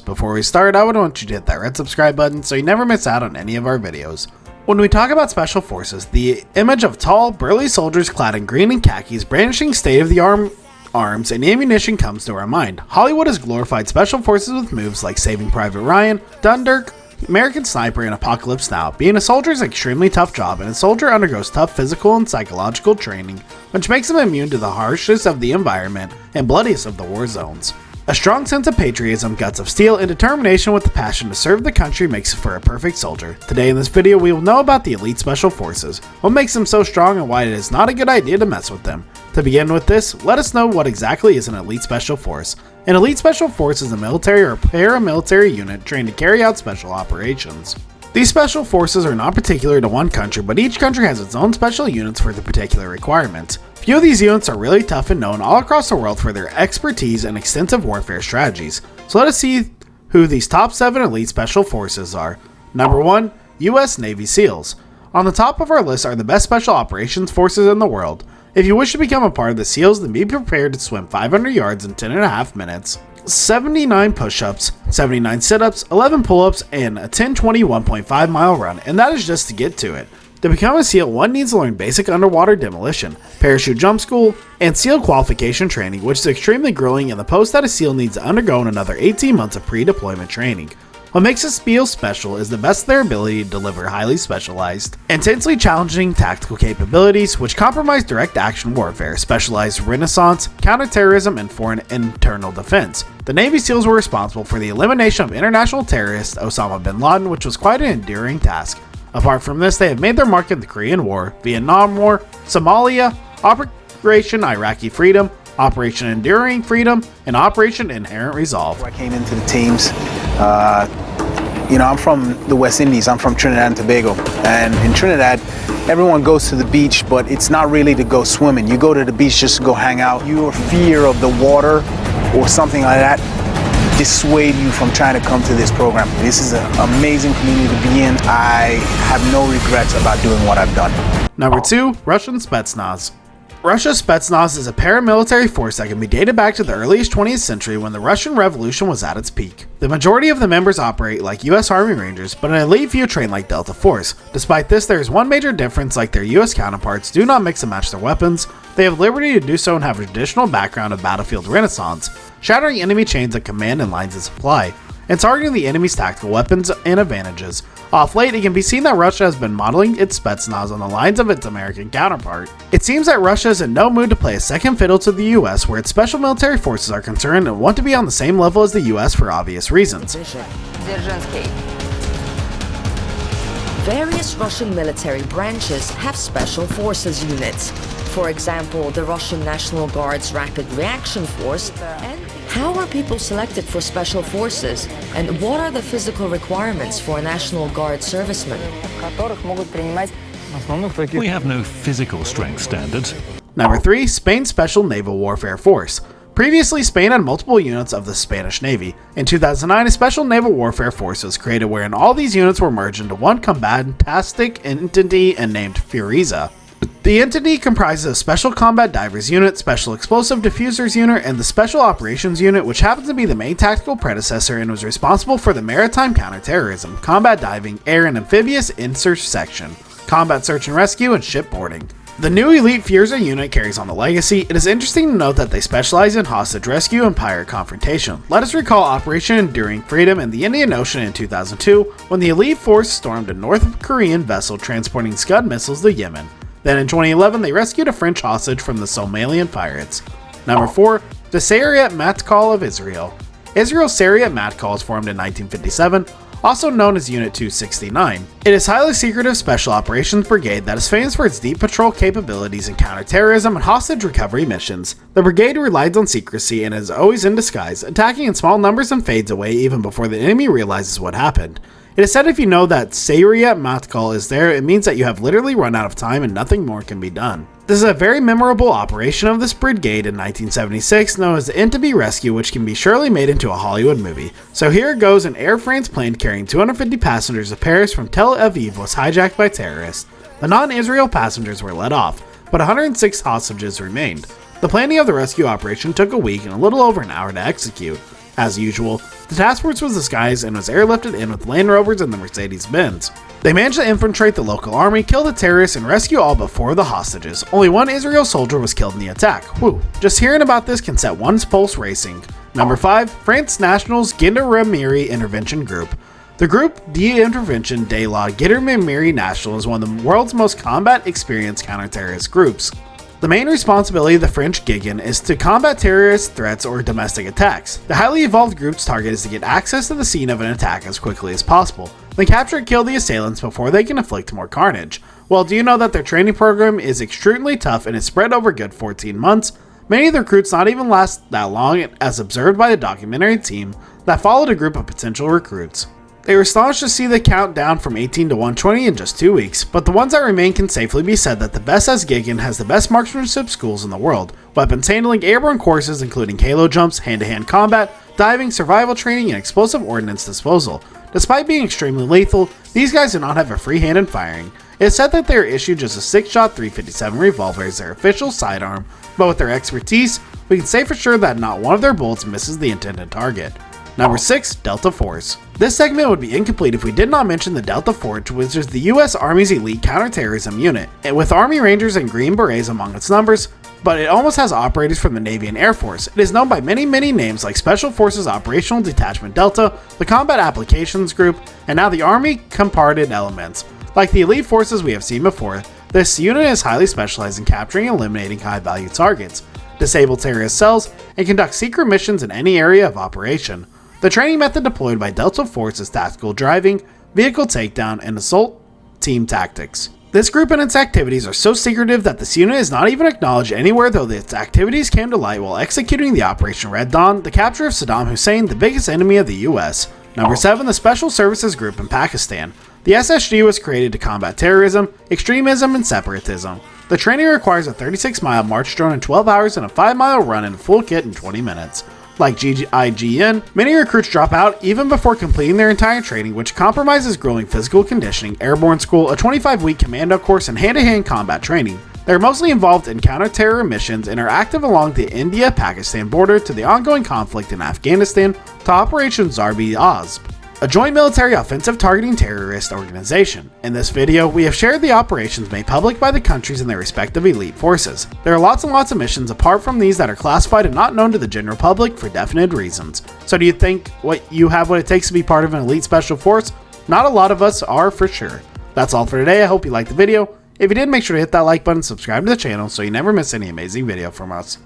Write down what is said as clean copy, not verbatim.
Before we start, I would want you to hit that red subscribe button so you never miss out on any of our videos. When we talk about special forces, the image of tall, burly soldiers clad in green and khakis brandishing state-of-the-art arms and ammunition comes to our mind. Hollywood has glorified special forces with moves like Saving Private Ryan, Dunkirk, American Sniper, and Apocalypse Now. Being a soldier is an extremely tough job, and a soldier undergoes tough physical and psychological training, which makes him immune to the harshest of the environment and bloodiest of the war zones. A strong sense of patriotism, guts of steel, and determination with the passion to serve the country makes for a perfect soldier. Today in this video, we will know about the elite special forces, what makes them so strong and why it is not a good idea to mess with them. To begin with this, let us know what exactly is an elite special force. An elite special force is a military or paramilitary unit trained to carry out special operations. These special forces are not particular to one country, but each country has its own special units for the particular requirements. Few of these units are really tough and known all across the world for their expertise and extensive warfare strategies. So let us see who these top 7 elite special forces are. Number 1, US Navy SEALs. On the top of our list are the best special operations forces in the world. If you wish to become a part of the SEALs, then be prepared to swim 500 yards in 10.5 minutes. 79 push-ups, 79 sit-ups, 11 pull-ups, and a 10-20 1.5 mile run, and that is just to get to it. To become a SEAL, one needs to learn basic underwater demolition, parachute jump school, and SEAL qualification training, which is extremely grueling, and the post that a SEAL needs to undergo in another 18 months of pre-deployment training. What makes a SEAL special is the best of their ability to deliver highly specialized, intensely challenging tactical capabilities which compromise direct action warfare, specialized renaissance, counterterrorism, and foreign internal defense. The Navy SEALs were responsible for the elimination of international terrorist Osama bin Laden, which was quite an enduring task. Apart from this, they have made their mark in the Korean War, Vietnam War, Somalia, Operation Iraqi Freedom, Operation Enduring Freedom, and Operation Inherent Resolve. I came into the teams. I'm from the West Indies. I'm from Trinidad and Tobago. And in Trinidad, everyone goes to the beach, but it's not really to go swimming. You go to the beach just to go hang out. Your fear of the water or something like that dissuade you from trying to come to this program. This is an amazing community to be in. I have no regrets about doing what I've done. Number 2, Russian Spetsnaz. Russia's Spetsnaz is a paramilitary force that can be dated back to the earliest 20th century when the Russian Revolution was at its peak. The majority of the members operate like US Army Rangers, but an elite few train like Delta Force. Despite this, there is one major difference: like their US counterparts do not mix and match their weapons. They have liberty to do so and have a traditional background of battlefield renaissance, shattering enemy chains of command and lines of supply, and targeting the enemy's tactical weapons and advantages. Off late, it can be seen that Russia has been modeling its Spetsnaz on the lines of its American counterpart. It seems that Russia is in no mood to play a second fiddle to the US where its special military forces are concerned and want to be on the same level as the US for obvious reasons. Various Russian military branches have special forces units. For example, the Russian National Guard's Rapid Reaction Force. And how are people selected for special forces? And what are the physical requirements for a National Guard serviceman? We have no physical strength standards. Number 3, Spain's Special Naval Warfare Force. Previously, Spain had multiple units of the Spanish Navy. In 2009, a Special Naval Warfare Force was created wherein all these units were merged into one combatantastic entity and named Furiza. The entity comprises a Special Combat Divers Unit, Special Explosive Diffusers Unit, and the Special Operations Unit, which happens to be the main tactical predecessor and was responsible for the maritime counterterrorism, combat diving, air and amphibious intersection, combat search and rescue, and shipboarding. The new elite Furiza unit carries on the legacy. It is interesting to note that they specialize in hostage rescue and pirate confrontation. Let us recall Operation Enduring Freedom in the Indian Ocean in 2002, when the elite force stormed a North Korean vessel transporting Scud missiles to Yemen. Then in 2011, they rescued a French hostage from the Somalian pirates. Number 4, the Sayeret Matkal of Israel. Israel's Sayeret Matkal was formed in 1957, also known as Unit 269. It is a highly secretive special operations brigade that is famous for its deep patrol capabilities in counterterrorism and hostage recovery missions. The brigade relies on secrecy and is always in disguise, attacking in small numbers and fades away even before the enemy realizes what happened. It is said if you know that Sayeret Matkal is there, it means that you have literally run out of time and nothing more can be done. This is a very memorable operation of this brigade in 1976 known as the Entebbe Rescue, which can be surely made into a Hollywood movie. So here goes: an Air France plane carrying 250 passengers to Paris from Tel Aviv was hijacked by terrorists. The non-Israel passengers were let off, but 106 hostages remained. The planning of the rescue operation took a week and a little over an hour to execute. As usual, the task force was disguised and was airlifted in with Land Rovers and the Mercedes-Benz. They managed to infiltrate the local army, kill the terrorists, and rescue all but 4 of the hostages. Only 1 Israel soldier was killed in the attack. Whew. Just hearing about this can set one's pulse racing. Number 5, France National's Gendarmerie Intervention Group. The group d'Intervention de la Gendarmerie Nationale is one of the world's most combat-experienced counter-terrorist groups. The main responsibility of the French Gigan is to combat terrorist threats or domestic attacks. The highly evolved group's target is to get access to the scene of an attack as quickly as possible, then capture and kill the assailants before they can inflict more carnage. Well, do you know that their training program is extremely tough and is spread over a good 14 months? Many of the recruits not even last that long, as observed by the documentary team that followed a group of potential recruits. They were astonished to see the count down from 18 to 120 in just 2 weeks, but the ones that remain can safely be said that the best as Gigan has the best marksmanship schools in the world, weapons handling, airborne courses including halo jumps, hand-to-hand combat, diving, survival training, and explosive ordnance disposal. Despite being extremely lethal, these guys do not have a free hand in firing. It is said that they are issued just a 6-shot 357 revolver as their official sidearm, but with their expertise, we can say for sure that not one of their bullets misses the intended target. Number 6, Delta Force. This segment would be incomplete if we did not mention the Delta Force, which is the US Army's elite counterterrorism unit, with Army Rangers and Green Berets among its numbers, but it almost has operators from the Navy and Air Force. It is known by many names like Special Forces Operational Detachment Delta, the Combat Applications Group, and now the Army Compartment Elements. Like the elite forces we have seen before, this unit is highly specialized in capturing and eliminating high-value targets, disable terrorist cells, and conduct secret missions in any area of operation. The training method deployed by Delta Force is tactical driving, vehicle takedown, and assault team tactics. This group and its activities are so secretive that this unit is not even acknowledged anywhere, though its activities came to light while executing the Operation Red Dawn, the capture of Saddam Hussein, the biggest enemy of the US. Number 7, the Special Services Group in Pakistan. The SSG was created to combat terrorism, extremism, and separatism. The training requires a 36-mile march drone in 12 hours and a 5-mile run in full kit in 20 minutes. Like GIGN, many recruits drop out even before completing their entire training, which compromises grueling physical conditioning, airborne school, a 25-week commando course, and hand-to-hand combat training. They are mostly involved in counter-terror missions and are active along the India-Pakistan border to the ongoing conflict in Afghanistan to Operation Zarb-e-Azb, a joint military offensive targeting terrorist organization. In this video, we have shared the operations made public by the countries and their respective elite forces. There are lots and lots of missions apart from these that are classified and not known to the general public for definite reasons. So do you think you have what it takes to be part of an elite special force? Not a lot of us are for sure. That's all for today. I hope you liked the video. If you did, make sure to hit that like button and subscribe to the channel so you never miss any amazing video from us.